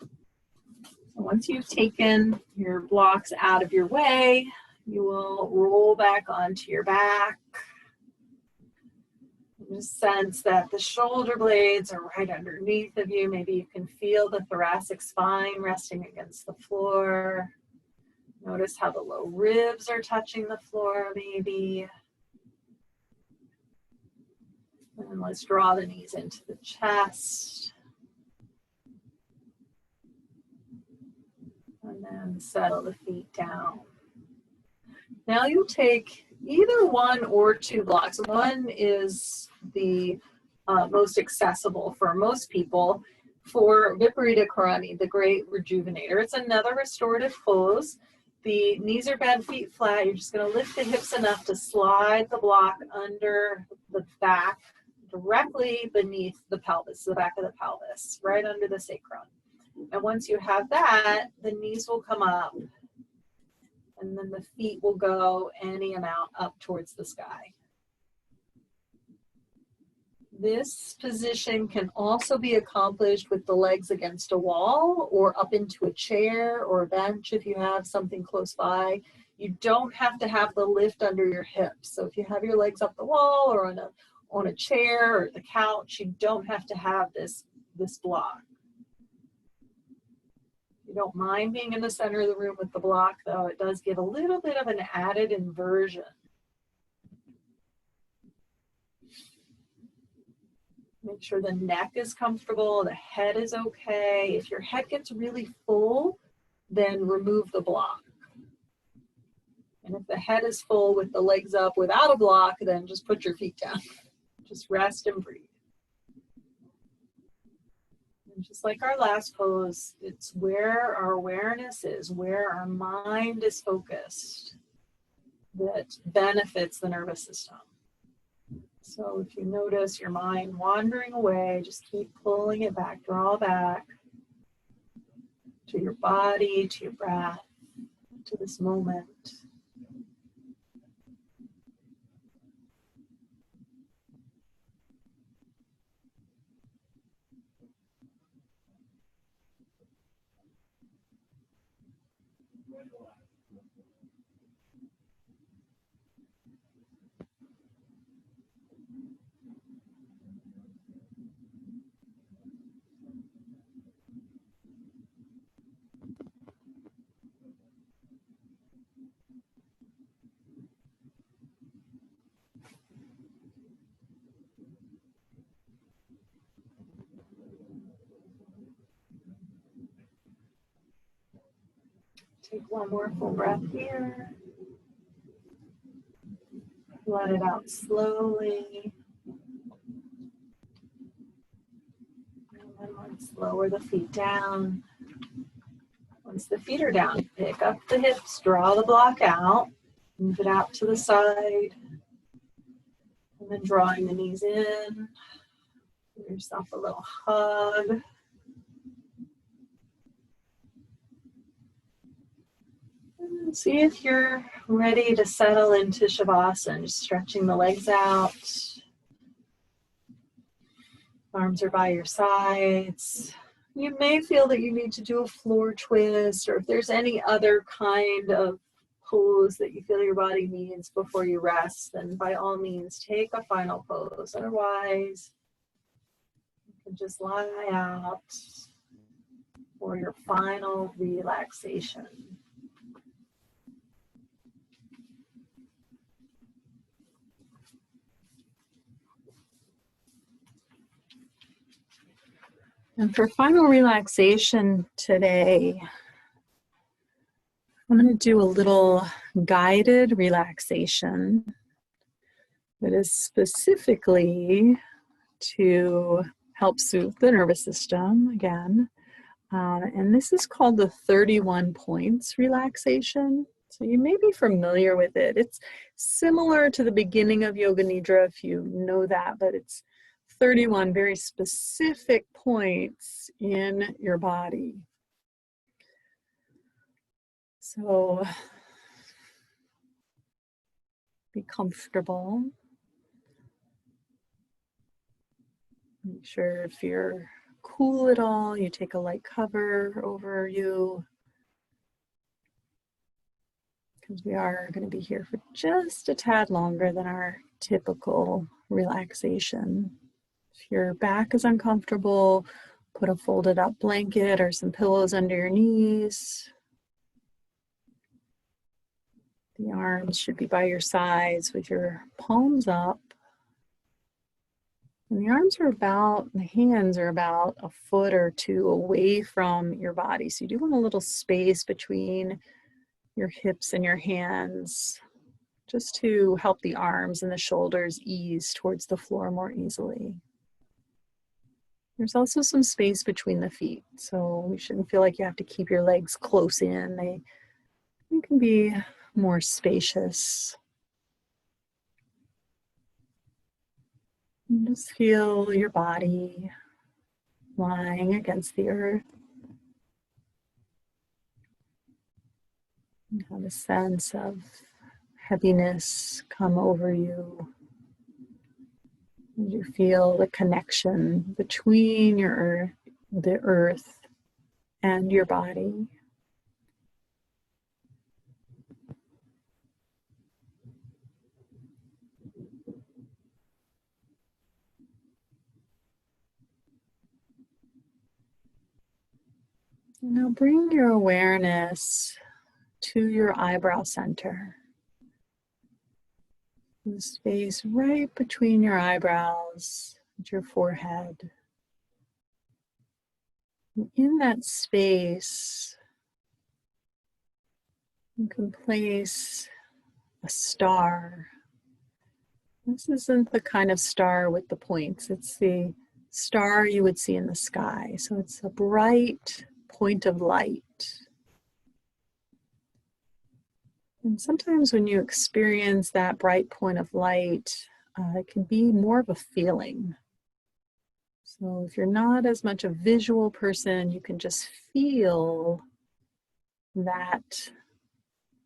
So once you've taken your blocks out of your way, you will roll back onto your back. Just sense that the shoulder blades are right underneath of you. Maybe you can feel the thoracic spine resting against the floor. Notice how the low ribs are touching the floor, maybe. And let's draw the knees into the chest. And then settle the feet down. Now you'll take either one or two blocks. One is the most accessible for most people for Viparita Karani, the great rejuvenator. It's another restorative pose. The knees are bent, feet flat. You're just going to lift the hips enough to slide the block under the back, directly beneath the pelvis, the back of the pelvis, right under the sacrum. And once you have that, the knees will come up, and then the feet will go any amount up towards the sky. This position can also be accomplished with the legs against a wall or up into a chair or a bench if you have something close by. You don't have to have the lift under your hips. So if you have your legs up the wall or on a chair or the couch, you don't have to have this block. You don't mind being in the center of the room with the block, though. It does give a little bit of an added inversion. Make sure the neck is comfortable, the head is okay. If your head gets really full, then remove the block. And if the head is full with the legs up without a block, then just put your feet down. Just rest and breathe. And just like our last pose, it's where our awareness is, where our mind is focused, that benefits the nervous system. So if you notice your mind wandering away, just keep pulling it back, draw back to your body, to your breath, to this moment. Take one more full breath here. Let it out slowly. And then let's lower the feet down. Once the feet are down, pick up the hips, draw the block out, move it out to the side. And then drawing the knees in. Give yourself a little hug. See if you're ready to settle into Shavasana, just stretching the legs out. Arms are by your sides. You may feel that you need to do a floor twist, or if there's any other kind of pose that you feel your body needs before you rest, then by all means take a final pose. Otherwise, you can just lie out for your final relaxation. And for final relaxation today, I'm going to do a little guided relaxation that is specifically to help soothe the nervous system again. And this is called the 31 points relaxation. So you may be familiar with it. It's similar to the beginning of Yoga Nidra if you know that, but it's 31 very specific points in your body. So be comfortable. Make sure if you're cool at all, you take a light cover over you, because we are going to be here for just a tad longer than our typical relaxation. If your back is uncomfortable, put a folded up blanket or some pillows under your knees. The arms should be by your sides with your palms up. And the arms are about, the hands are about a foot or two away from your body. So you do want a little space between your hips and your hands, just to help the arms and the shoulders ease towards the floor more easily. There's also some space between the feet, so you shouldn't feel like you have to keep your legs close in. They can be more spacious. And just feel your body lying against the earth. You have a sense of heaviness come over you. You feel the connection between the earth and your body. Now bring your awareness to your eyebrow center. The space right between your eyebrows and your forehead. And in that space, you can place a star. This isn't the kind of star with the points. It's the star you would see in the sky. So it's a bright point of light. And sometimes when you experience that bright point of light, it can be more of a feeling. So if you're not as much a visual person, you can just feel that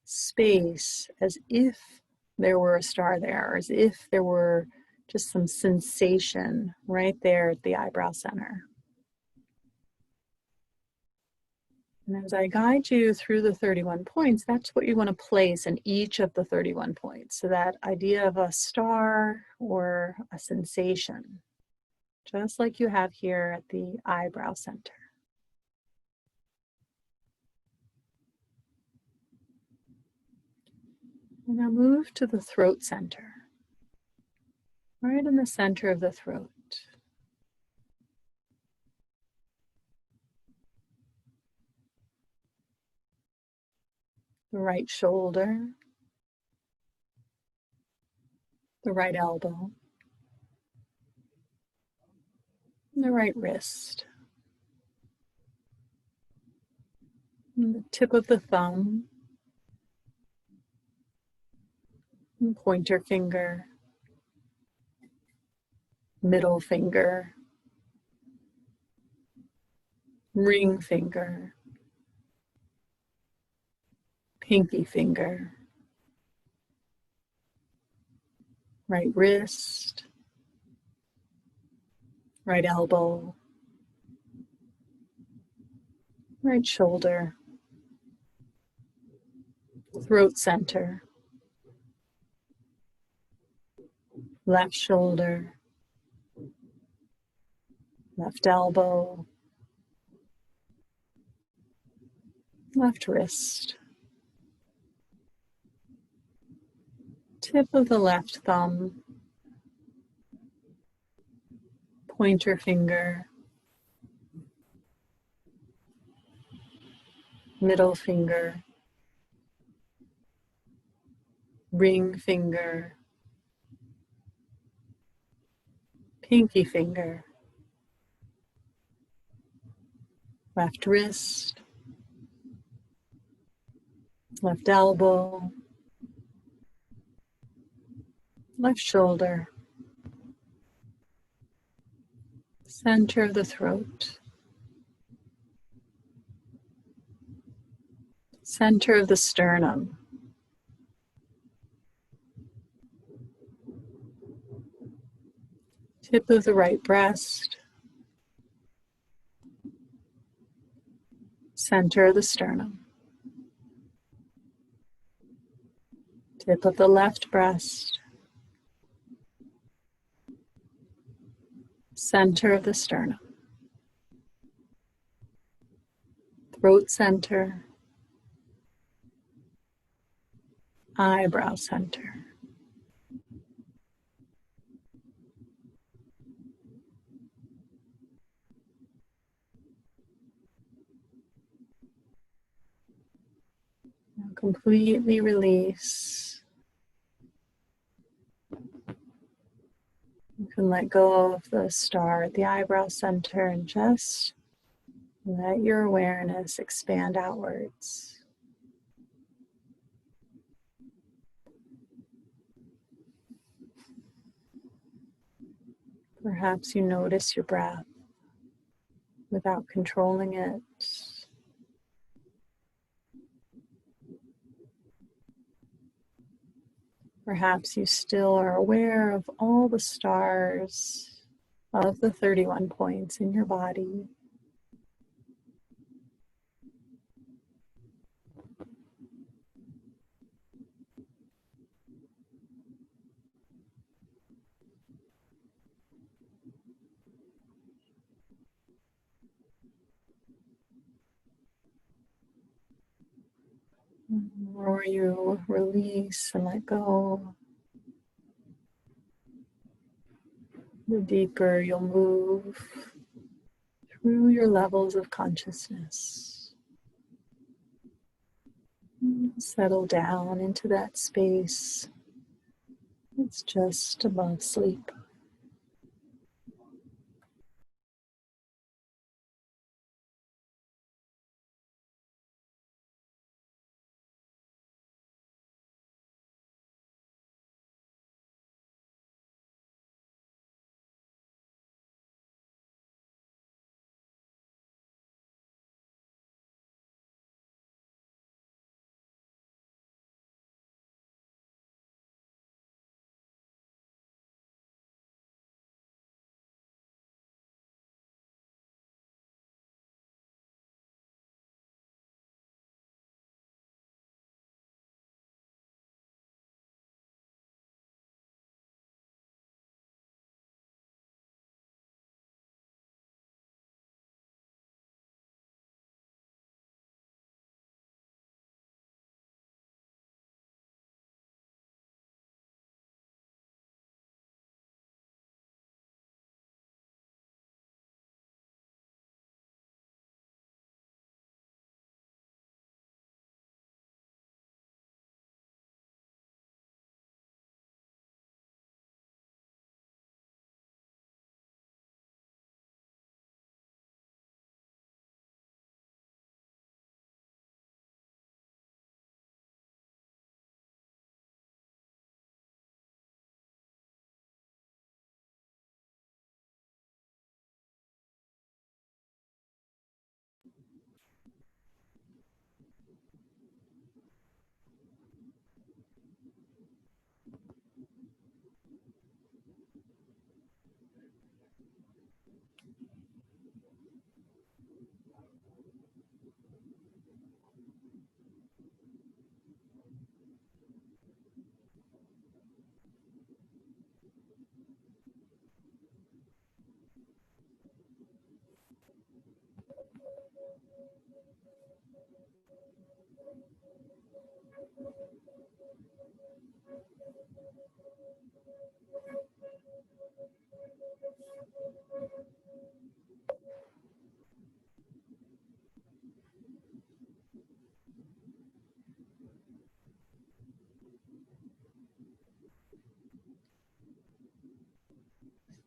space as if there were a star there, as if there were just some sensation right there at the eyebrow center. And as I guide you through the 31 points, that's what you want to place in each of the 31 points. So that idea of a star or a sensation, just like you have here at the eyebrow center. And now move to the throat center, right in the center of the throat. The right shoulder, the right elbow, and the right wrist, and the tip of the thumb, and pointer finger, middle finger, ring finger, pinky finger, right wrist, right elbow, right shoulder, throat center, left shoulder, left elbow, left wrist, tip of the left thumb, pointer finger, middle finger, ring finger, pinky finger, left wrist, left elbow, left shoulder, center of the throat, center of the sternum, tip of the right breast, center of the sternum, tip of the left breast, center of the sternum, throat center, eyebrow center. Now completely release. You can let go of the star at the eyebrow center and just let your awareness expand outwards. Perhaps you notice your breath without controlling it. Perhaps you still are aware of all the stars of the 31 points in your body. The more you release and let go, the deeper you'll move through your levels of consciousness. Settle down into that space. It's just above sleep.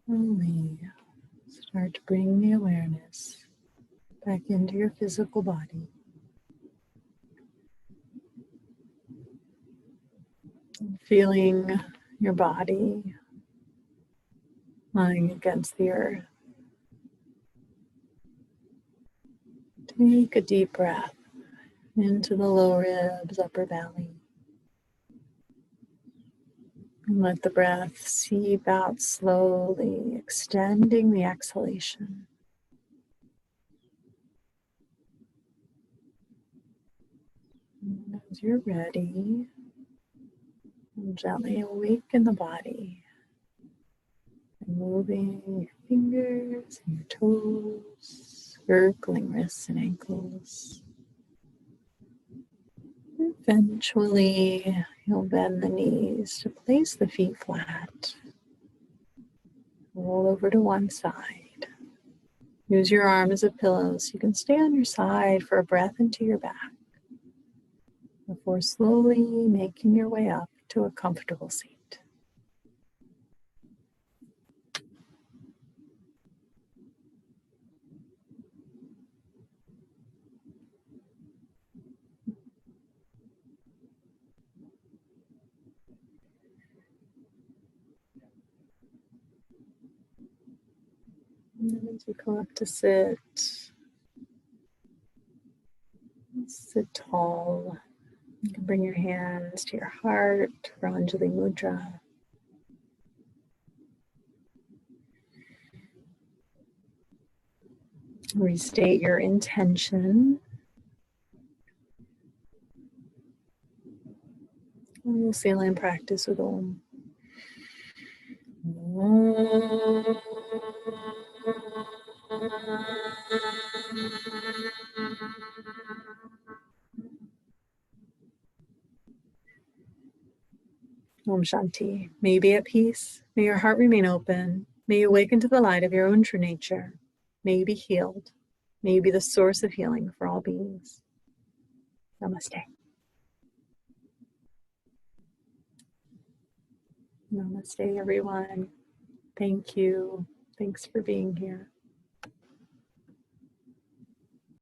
Slowly start to bring the awareness back into your physical body. Feeling your body lying against the earth. Take a deep breath into the lower ribs, upper belly. And let the breath seep out slowly, extending the exhalation. And as you're ready, gently awaken the body. And moving your fingers and your toes, circling wrists and ankles. Eventually, you'll bend the knees to place the feet flat. Roll over to one side. Use your arm as a pillow so you can stay on your side for a breath into your back before slowly making your way up to a comfortable seat. And then as you come up to sit tall. You can bring your hands to your heart for Anjali Mudra. Restate your intention. And we'll seal in practice with Om. Om Shanti. May you be at peace. May your heart remain open. May you awaken to the light of your own true nature. May you be healed. May you be the source of healing for all beings. Namaste. Namaste, everyone. Thank you. Thanks for being here.